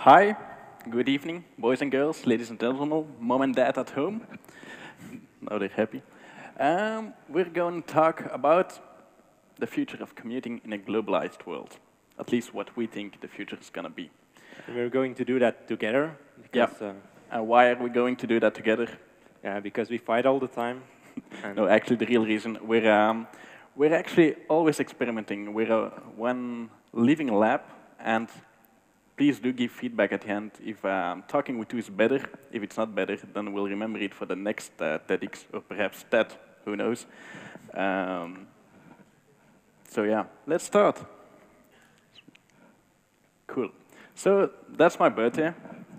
Hi, good evening, boys and girls, ladies and gentlemen, mom and dad at home. Now they're happy. We're going to talk about the future of commuting in a globalized world. At least what we think the future is going to be. And we're going to do that together. Because, yeah. And why are we going to do that together? Yeah, because we fight all the time. No, actually, the real reason we're actually always experimenting. We're one living lab, and please do give feedback at the end if talking with you is better. If it's not better, then we'll remember it for the next TEDx, or perhaps TED, who knows. So yeah, let's start. Cool. So that's my birthday.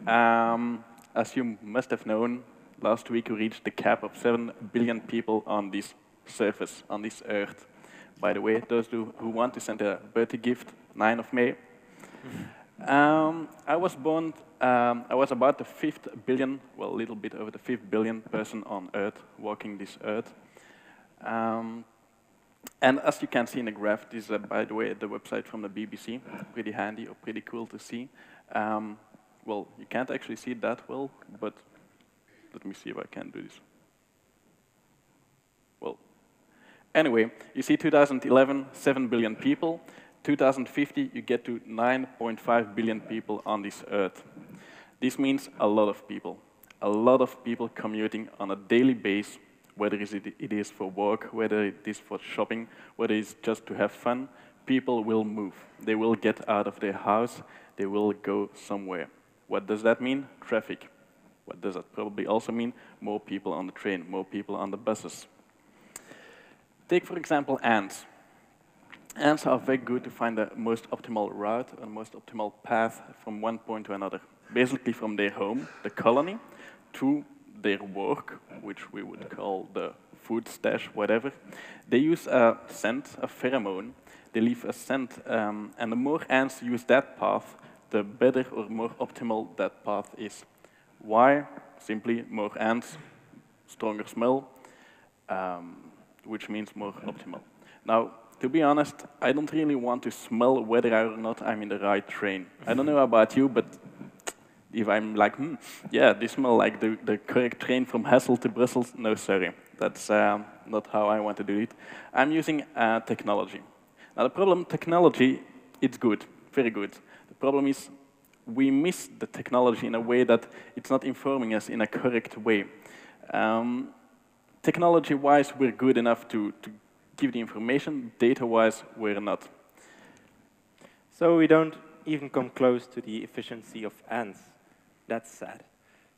As you must have known, last week we reached the cap of 7 billion people on this surface, on this earth. By the way, those who want to send a birthday gift, 9th of May. I was born, I was about the 5th billion, well, a little bit over the 5th billion person on Earth, walking this Earth. And as you can see in the graph, this is, by the way, the website from the BBC. Pretty handy or pretty cool to see. Well, you can't actually see it that well, but let me see if I can do this. Well, anyway, you see 2011, 7 billion people. 2050, you get to 9.5 billion people on this Earth. This means a lot of people commuting on a daily basis, whether it is for work, whether it is for shopping, whether it's just to have fun. People will move. They will get out of their house. They will go somewhere. What does that mean? Traffic. What does that probably also mean? More people on the train, more people on the buses. Take, for example, ants. Ants are very good to find the most optimal route and most optimal path from one point to another. Basically from their home, the colony, to their work, which we would call the food stash, whatever. They use a scent, a pheromone. They leave a scent, and the more ants use that path, the better or more optimal that path is. Why? Simply more ants, stronger smell, which means more optimal. Now, to be honest, I don't really want to smell whether or not I'm in the right train. I don't know about you, but if I'm like, yeah, they smell like the correct train from Hasselt to Brussels, no, sorry. That's not how I want to do it. I'm using technology. Now, the problem, technology, it's good, very good. The problem is we miss the technology in a way that it's not informing us in a correct way. Technology-wise, we're good enough to give the information. Data-wise, we're not. So we don't even come close to the efficiency of ants. That's sad.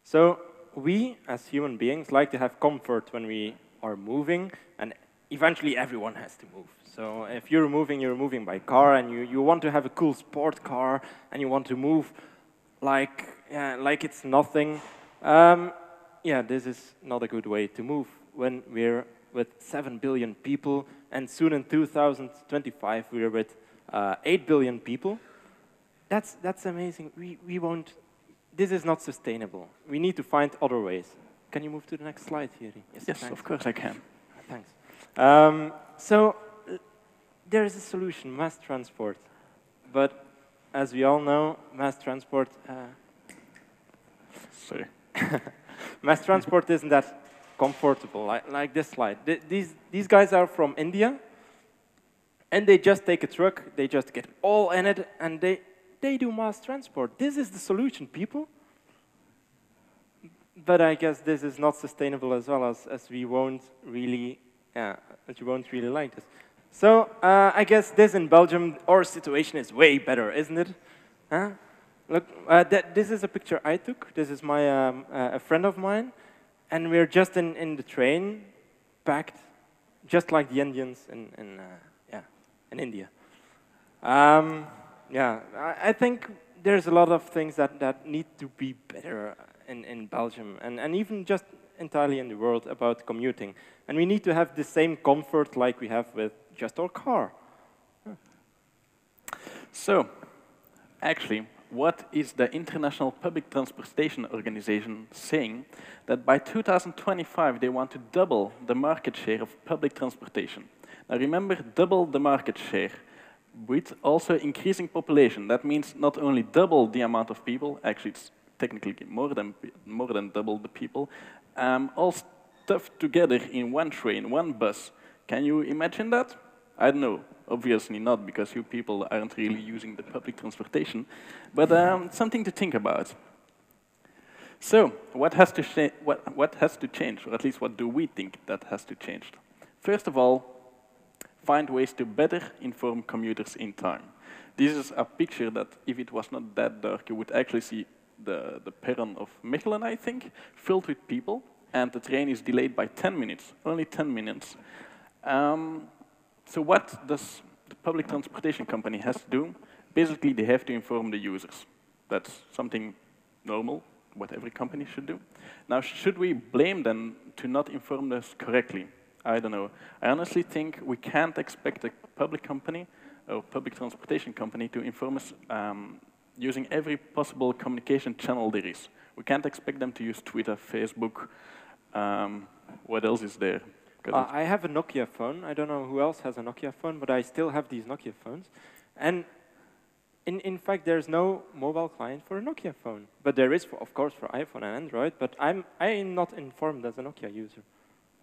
So we, as human beings, like to have comfort when we are moving, and eventually everyone has to move. So if you're moving by car, and you want to have a cool sport car, and you want to move like it's nothing. Yeah, this is not a good way to move when we're with 7 billion people, and soon in 2025 we're with 8 billion people. That's amazing. We won't. This is not sustainable. We need to find other ways. Can you move to the next slide, Yeri? Yes, of course I can. Thanks. So there is a solution, mass transport. But as we all know, mass transport. Sorry. Mass transport isn't that comfortable, like this slide. These guys are from India, and they just take a truck, they just get all in it, and they do mass transport. This is the solution, people. But I guess this is not sustainable as well, as we won't really, like this. So I guess this in Belgium, our situation is way better, isn't it? Huh? Look, this is a picture I took. This is my a friend of mine. And we're just in the train, packed, just like the Indians in India. Yeah, I think there's a lot of things that need to be better in Belgium, and even just entirely in the world about commuting. And we need to have the same comfort like we have with just our car. So, actually, what is the International Public Transportation Organization saying? That by 2025 they want to double the market share of public transportation. Now remember, double the market share. with also increasing population. That means not only double the amount of people, actually it's technically more than double the people, all stuffed together in one train, one bus. Can you imagine that? I don't know. Obviously not, because you people aren't really using the public transportation, but something to think about. So, what has to change, or at least what do we think that has to change? First of all, find ways to better inform commuters in time. This is a picture that, if it was not that dark, you would actually see the perron of Mechelen, I think, filled with people, and the train is delayed by 10 minutes, only 10 minutes. So what does the public transportation company has to do? Basically, they have to inform the users. That's something normal, what every company should do. Now, should we blame them to not inform us correctly? I don't know. I honestly think we can't expect a public company or public transportation company to inform us using every possible communication channel there is. We can't expect them to use Twitter, Facebook. What else is there? I have a Nokia phone. I don't know who else has a Nokia phone, but I still have these Nokia phones. And in fact, there's no mobile client for a Nokia phone. But there is, of course, for iPhone and Android, but I'm not informed as a Nokia user.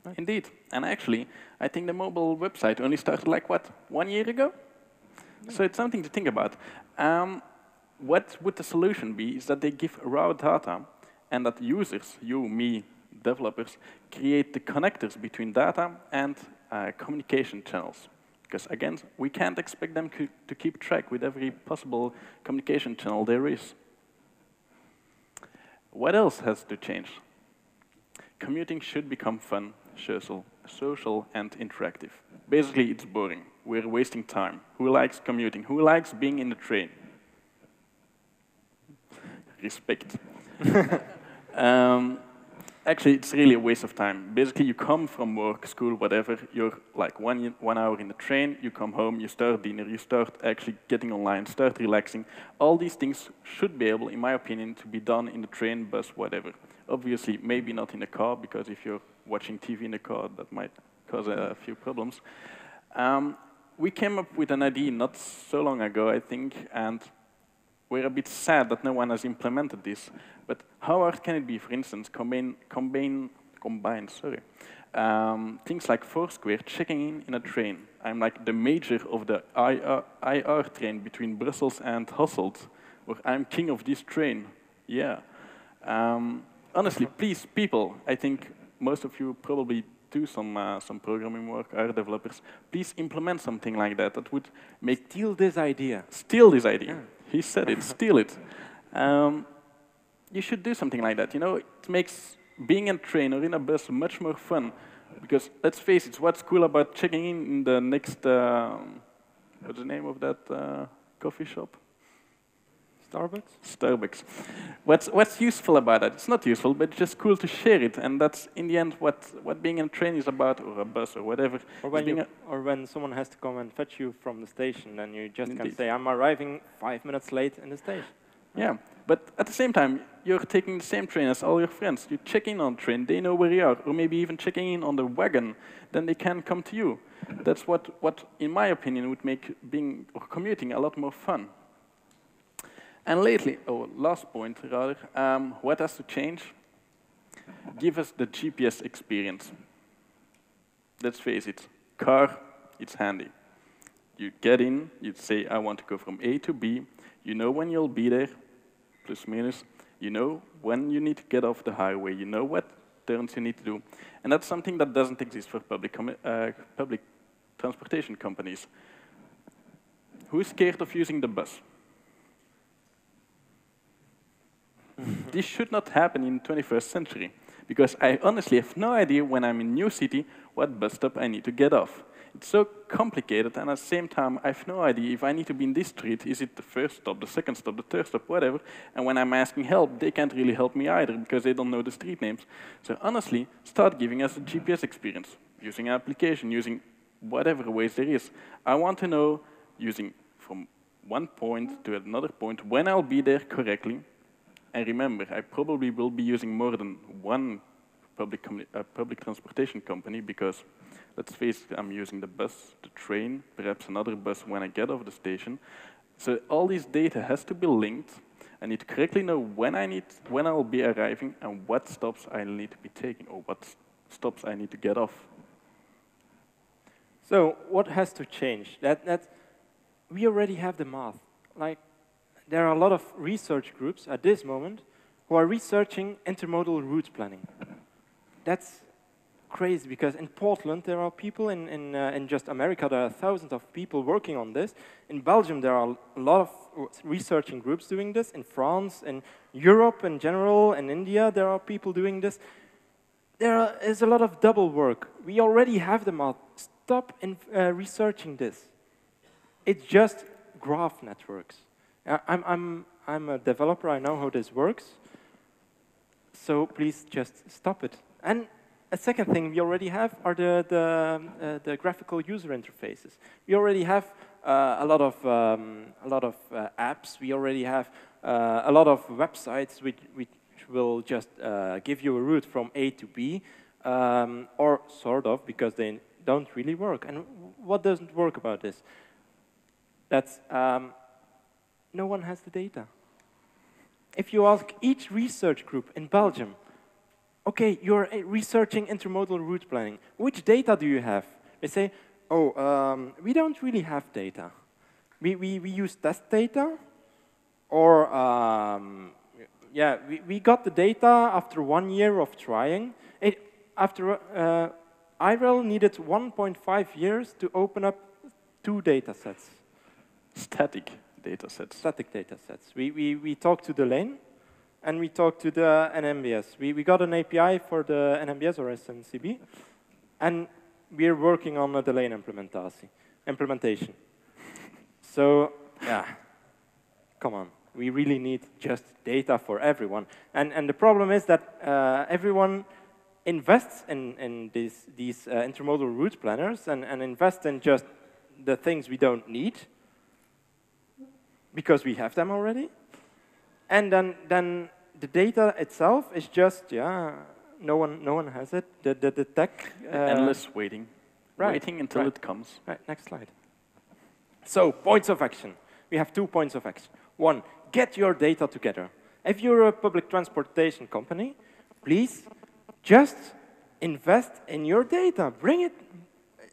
Right. Indeed. And actually, I think the mobile website only started like, what, 1 year ago? Yeah. So it's something to think about. What would the solution be is that they give raw data and that users, you, me, developers, create the connectors between data and communication channels. Because again, we can't expect them to keep track with every possible communication channel there is. What else has to change? Commuting should become fun, social and interactive. Basically, it's boring. We're wasting time. Who likes commuting? Who likes being in the train? Respect. Actually, it's really a waste of time. Basically, you come from work, school, whatever, you're like 1 hour in the train, you come home, you start dinner, you start actually getting online, start relaxing. All these things should be able, in my opinion, to be done in the train, bus, whatever. Obviously, maybe not in the car, because if you're watching TV in the car, that might cause a few problems. We came up with an idea not so long ago, I think, and we're a bit sad that no one has implemented this. But how hard can it be, for instance, combine things like Foursquare, checking in a train. I'm like the major of the IR train between Brussels and Hasselt, where I'm king of this train. Yeah. Honestly, please, people, I think most of you probably do some programming work, are developers. Please implement something like that. That would make... Steal this idea. Steal this idea. Yeah. He said it, steal it. You should do something like that. You know, it makes being in a train or in a bus much more fun. Because let's face it, what's cool about checking in the next, what's the name of that coffee shop? Starbucks? Starbucks. What's useful about that? It's not useful, but it's just cool to share it. And that's, in the end, what being in a train is about, or a bus, or whatever. Or when someone has to come and fetch you from the station, then you just can say, I'm arriving 5 minutes late in the station. Yeah, but at the same time, you're taking the same train as all your friends. You check in on the train, they know where you are, or maybe even checking in on the wagon, then they can come to you. That's what in my opinion, would make commuting a lot more fun. And last point rather, what has to change? Give us the GPS experience. Let's face it, car, it's handy. You get in, you say, I want to go from A to B, you know when you'll be there, plus minus, you know when you need to get off the highway, you know what turns you need to do. And that's something that doesn't exist for public transportation companies. Who's scared of using the bus? This should not happen in the 21st century, because I honestly have no idea when I'm in a new city what bus stop I need to get off. It's so complicated, and at the same time, I have no idea if I need to be in this street, is it the first stop, the second stop, the third stop, whatever, and when I'm asking help, they can't really help me either, because they don't know the street names. So honestly, start giving us a GPS experience, using an application, using whatever ways there is. I want to know, using from one point to another point, when I'll be there correctly. And remember, I probably will be using more than one public transportation company because, let's face it, I'm using the bus, the train, perhaps another bus when I get off the station. So all this data has to be linked. I need to correctly know when I'll be arriving and what stops I need to be taking or what stops I need to get off. So what has to change? We already have the math. Like, there are a lot of research groups at this moment who are researching intermodal route planning. That's crazy because in Portland there are people, in just America there are thousands of people working on this. In Belgium there are a lot of researching groups doing this. In France, in Europe in general, in India there are people doing this. There is a lot of double work. We already have the math. Stop researching this. It's just graph networks. I'm a developer, I know how this works. So please just stop it. And a second thing we already have are the graphical user interfaces. We already have a lot of apps. We already have a lot of websites which will just give you a route from A to B, or sort of, because they don't really work. And what doesn't work about this? That's no one has the data. If you ask each research group in Belgium, okay, you're researching intermodal route planning, which data do you have? They say, oh, we don't really have data. We use test data, or yeah, we got the data after 1 year of trying. IRL needed 1.5 years to open up 2 data sets. Static data sets. Static data sets. We talked to the lane, and we talked to the NMBS. We got an API for the NMBS or SNCB, and we're working on the lane implementation. So, yeah, come on. We really need just data for everyone. And the problem is that everyone invests in these intermodal route planners and invests in just the things we don't need, because we have them already. And then the data itself is just, yeah, no one has it. The tech. Endless waiting. Right, waiting until it comes. Right, next slide. So, points of action. We have 2 points of action. 1, get your data together. If you're a public transportation company, please just invest in your data. Bring it.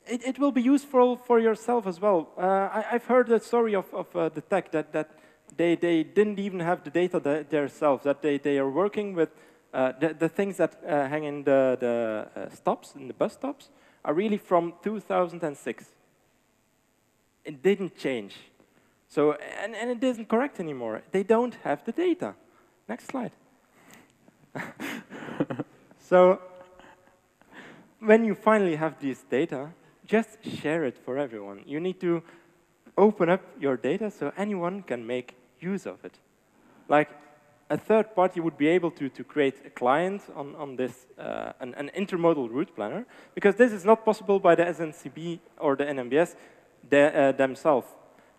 It will be useful for yourself as well. I've heard the story of the tech that they didn't even have the data themselves, that they are working with the things that hang in the stops, in the bus stops, are really from 2006. It didn't change. So, and it isn't correct anymore. They don't have the data. Next slide. So, when you finally have this data, just share it for everyone. You need to open up your data so anyone can make use of it. Like, a third party would be able to create a client on this, an intermodal route planner, because this is not possible by the SNCB or the NMBS themselves.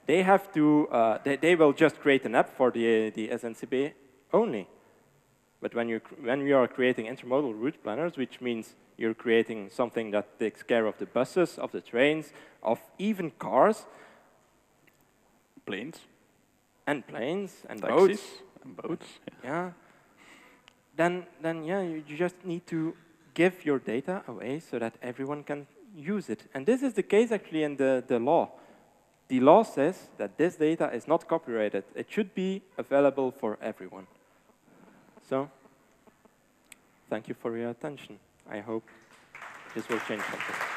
They have to, they will just create an app for the SNCB only. But when you are creating intermodal route planners, which means you're creating something that takes care of the buses, of the trains, of even cars, planes, and taxis, boats, and boats. Yeah. Then yeah, you just need to give your data away so that everyone can use it. And this is the case actually in the law. The law says that this data is not copyrighted. It should be available for everyone. So, thank you for your attention. I hope this will change something.